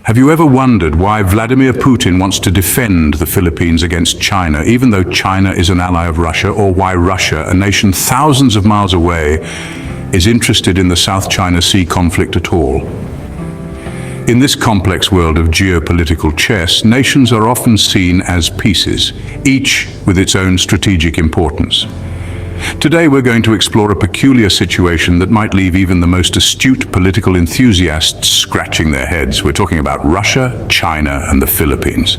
Have you ever wondered why Vladimir Putin wants to defend the Philippines against China, even though China is an ally of Russia, or why Russia, a nation thousands of miles away, is interested in the South China Sea conflict at all? In this complex world of geopolitical chess, nations are often seen as pieces, each with its own strategic importance. Today we're going to explore a peculiar situation that might leave even the most astute political enthusiasts scratching their heads. We're talking about Russia, China, and the Philippines.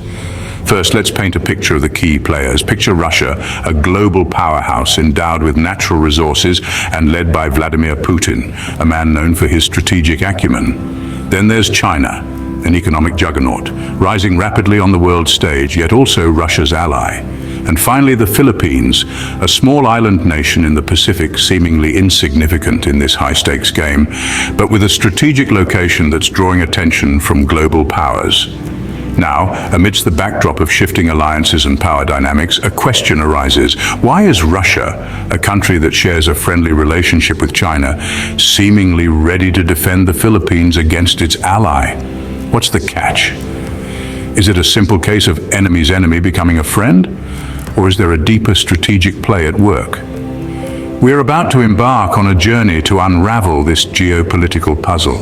First, let's paint a picture of the key players. Picture Russia, a global powerhouse endowed with natural resources and led by Vladimir Putin, a man known for his strategic acumen. Then there's China, an economic juggernaut, rising rapidly on the world stage, yet also Russia's ally. And finally, the Philippines, a small island nation in the Pacific, seemingly insignificant in this high-stakes game, but with a strategic location that's drawing attention from global powers. Now, amidst the backdrop of shifting alliances and power dynamics, a question arises. Why is Russia, a country that shares a friendly relationship with China, seemingly ready to defend the Philippines against its ally? What's the catch? Is it a simple case of enemy's enemy becoming a friend? Or is there a deeper strategic play at work? We're about to embark on a journey to unravel this geopolitical puzzle,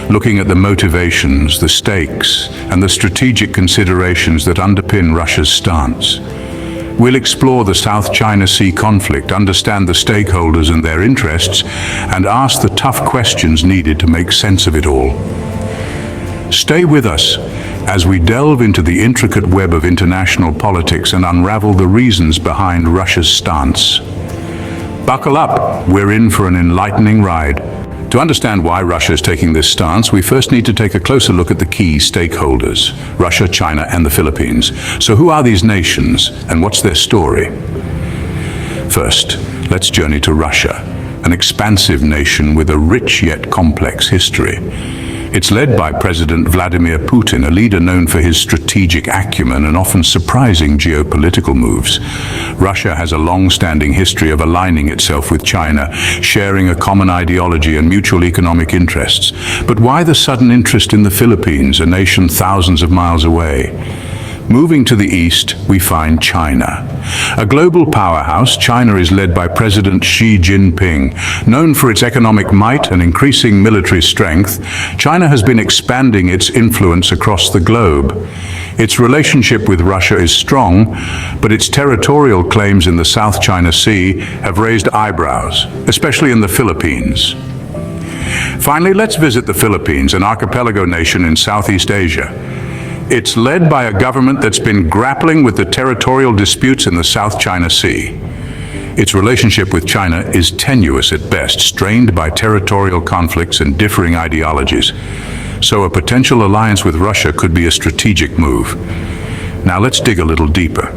looking at the motivations, the stakes, and the strategic considerations that underpin Russia's stance. We'll explore the South China Sea conflict, understand the stakeholders and their interests, and ask the tough questions needed to make sense of it all. Stay with us as we delve into the intricate web of international politics and unravel the reasons behind Russia's stance. Buckle up, we're in for an enlightening ride. To understand why Russia is taking this stance, we first need to take a closer look at the key stakeholders: Russia, China, and the Philippines. So who are these nations, and what's their story? First, let's journey to Russia, an expansive nation with a rich yet complex history. It's led by President Vladimir Putin, a leader known for his strategic acumen and often surprising geopolitical moves. Russia has a long-standing history of aligning itself with China, sharing a common ideology and mutual economic interests. But why the sudden interest in the Philippines, a nation thousands of miles away? Moving to the east, we find China. A global powerhouse, China is led by President Xi Jinping. Known for its economic might and increasing military strength, China has been expanding its influence across the globe. Its relationship with Russia is strong, but its territorial claims in the South China Sea have raised eyebrows, especially in the Philippines. Finally, let's visit the Philippines, an archipelago nation in Southeast Asia. It's led by a government that's been grappling with the territorial disputes in the South China Sea. Its relationship with China is tenuous at best, strained by territorial conflicts and differing ideologies. So a potential alliance with Russia could be a strategic move. Now let's dig a little deeper.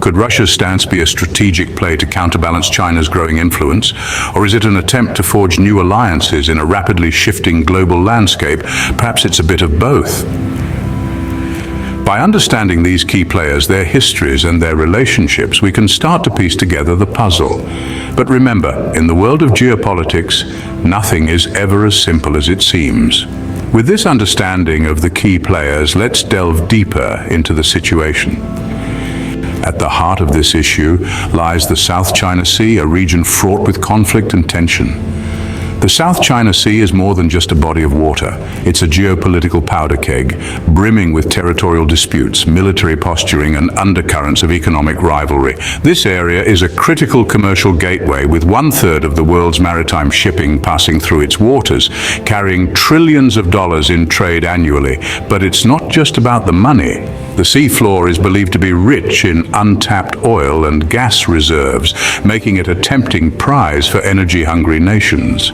Could Russia's stance be a strategic play to counterbalance China's growing influence? Or is it an attempt to forge new alliances in a rapidly shifting global landscape? Perhaps it's a bit of both. By understanding these key players, their histories and their relationships, we can start to piece together the puzzle. But remember, in the world of geopolitics, nothing is ever as simple as it seems. With this understanding of the key players, let's delve deeper into the situation. At the heart of this issue lies the South China Sea, a region fraught with conflict and tension. The South China Sea is more than just a body of water. It's a geopolitical powder keg, brimming with territorial disputes, military posturing, and undercurrents of economic rivalry. This area is a critical commercial gateway, with 1/3 of the world's maritime shipping passing through its waters, carrying trillions of dollars in trade annually. But it's not just about the money. The seafloor is believed to be rich in untapped oil and gas reserves, making it a tempting prize for energy-hungry nations.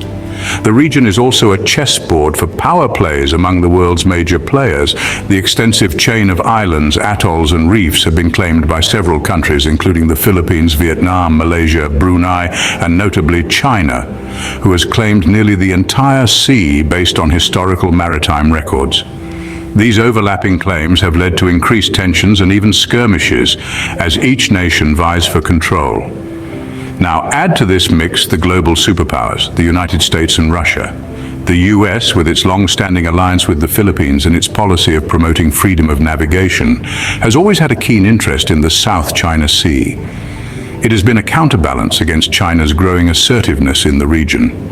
The region is also a chessboard for power plays among the world's major players. The extensive chain of islands, atolls, and reefs have been claimed by several countries, including the Philippines, Vietnam, Malaysia, Brunei, and notably China, who has claimed nearly the entire sea based on historical maritime records. These overlapping claims have led to increased tensions and even skirmishes as each nation vies for control. Now add to this mix the global superpowers, the United States and Russia. The US, with its long-standing alliance with the Philippines and its policy of promoting freedom of navigation, has always had a keen interest in the South China Sea. It has been a counterbalance against China's growing assertiveness in the region.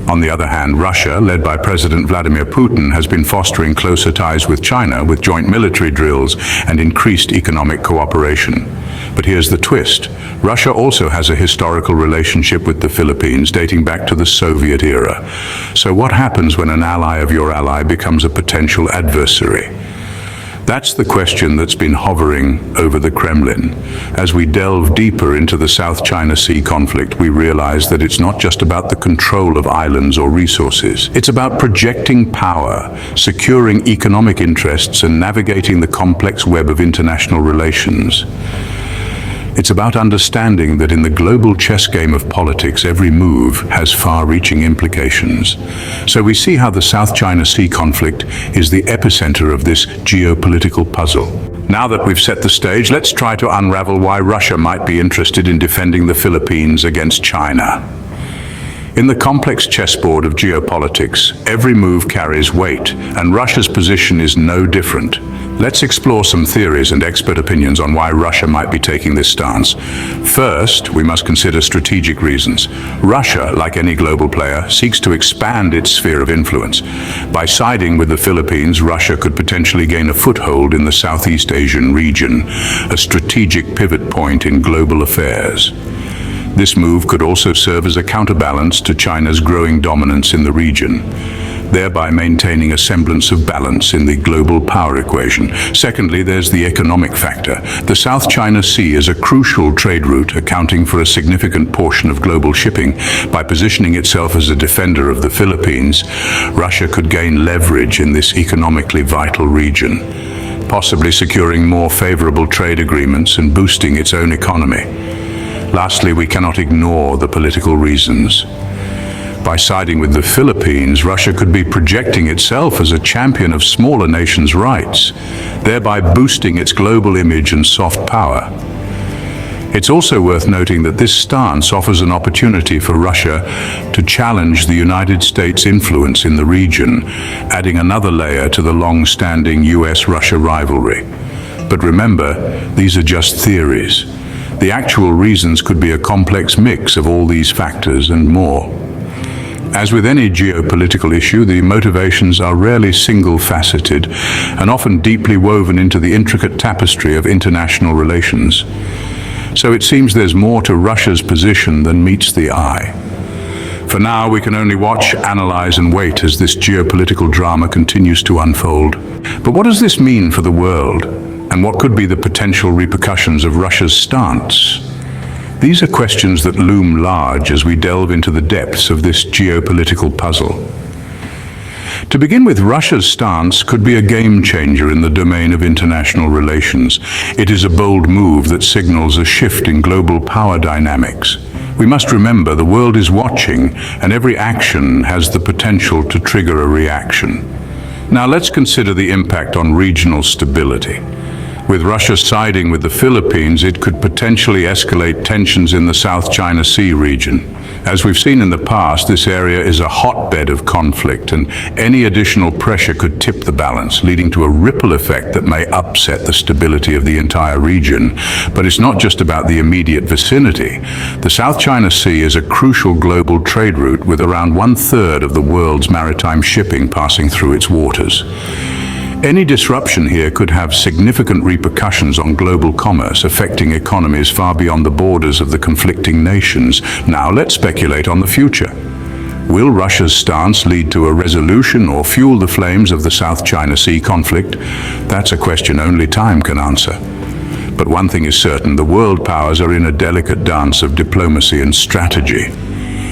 On the other hand, Russia, led by President Vladimir Putin, has been fostering closer ties with China with joint military drills and increased economic cooperation. But here's the twist. Russia also has a historical relationship with the Philippines dating back to the Soviet era. So what happens when an ally of your ally becomes a potential adversary? That's the question that's been hovering over the Kremlin. As we delve deeper into the South China Sea conflict, we realize that it's not just about the control of islands or resources. It's about projecting power, securing economic interests, and navigating the complex web of international relations. It's about understanding that in the global chess game of politics, every move has far-reaching implications. So we see how the South China Sea conflict is the epicenter of this geopolitical puzzle. Now that we've set the stage, let's try to unravel why Russia might be interested in defending the Philippines against China. In the complex chessboard of geopolitics, every move carries weight, and Russia's position is no different. Let's explore some theories and expert opinions on why Russia might be taking this stance. First, we must consider strategic reasons. Russia, like any global player, seeks to expand its sphere of influence. By siding with the Philippines, Russia could potentially gain a foothold in the Southeast Asian region, a strategic pivot point in global affairs. This move could also serve as a counterbalance to China's growing dominance in the region, thereby maintaining a semblance of balance in the global power equation. Secondly, there's the economic factor. The South China Sea is a crucial trade route, accounting for a significant portion of global shipping. By positioning itself as a defender of the Philippines, Russia could gain leverage in this economically vital region, possibly securing more favorable trade agreements and boosting its own economy. Lastly, we cannot ignore the political reasons. By siding with the Philippines, Russia could be projecting itself as a champion of smaller nations' rights, thereby boosting its global image and soft power. It's also worth noting that this stance offers an opportunity for Russia to challenge the United States' influence in the region, adding another layer to the long-standing US-Russia rivalry. But remember, these are just theories. The actual reasons could be a complex mix of all these factors and more. As with any geopolitical issue, the motivations are rarely single-faceted and often deeply woven into the intricate tapestry of international relations. So it seems there's more to Russia's position than meets the eye. For now, we can only watch, analyze, and wait as this geopolitical drama continues to unfold. But what does this mean for the world? And what could be the potential repercussions of Russia's stance? These are questions that loom large as we delve into the depths of this geopolitical puzzle. To begin with, Russia's stance could be a game changer in the domain of international relations. It is a bold move that signals a shift in global power dynamics. We must remember the world is watching, and every action has the potential to trigger a reaction. Now let's consider the impact on regional stability. With Russia siding with the Philippines, it could potentially escalate tensions in the South China Sea region. As we've seen in the past, this area is a hotbed of conflict, and any additional pressure could tip the balance, leading to a ripple effect that may upset the stability of the entire region. But it's not just about the immediate vicinity. The South China Sea is a crucial global trade route with around 1/3 of the world's maritime shipping passing through its waters. Any disruption here could have significant repercussions on global commerce, affecting economies far beyond the borders of the conflicting nations. Now let's speculate on the future. Will Russia's stance lead to a resolution or fuel the flames of the South China Sea conflict? That's a question only time can answer. But one thing is certain, the world powers are in a delicate dance of diplomacy and strategy.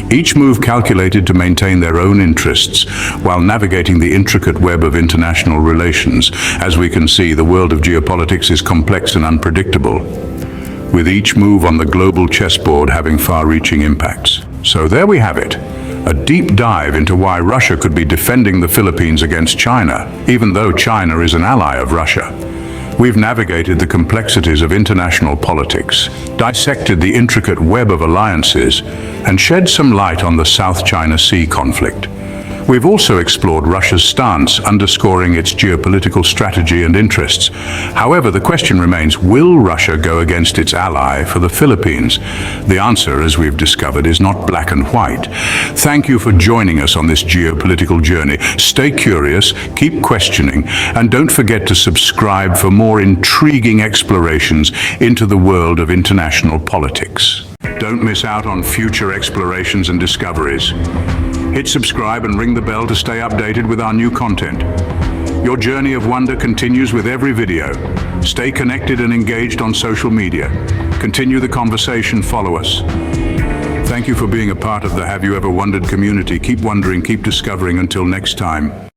Each move calculated to maintain their own interests while navigating the intricate web of international relations. As we can see, the world of geopolitics is complex and unpredictable, with each move on the global chessboard having far-reaching impacts. So there we have it, a deep dive into why Russia could be defending the Philippines against China, even though China is an ally of Russia. We've navigated the complexities of international politics, dissected the intricate web of alliances, and shed some light on the South China Sea conflict. We've also explored Russia's stance, underscoring its geopolitical strategy and interests. However, the question remains, will Russia go against its ally for the Philippines? The answer, as we've discovered, is not black and white. Thank you for joining us on this geopolitical journey. Stay curious, keep questioning, and don't forget to subscribe for more intriguing explorations into the world of international politics. Don't miss out on future explorations and discoveries. Hit subscribe and ring the bell to stay updated with our new content. Your journey of wonder continues with every video. Stay connected and engaged on social media. Continue the conversation, follow us. Thank you for being a part of the Have You Ever Wondered community. Keep wondering, keep discovering. Until next time.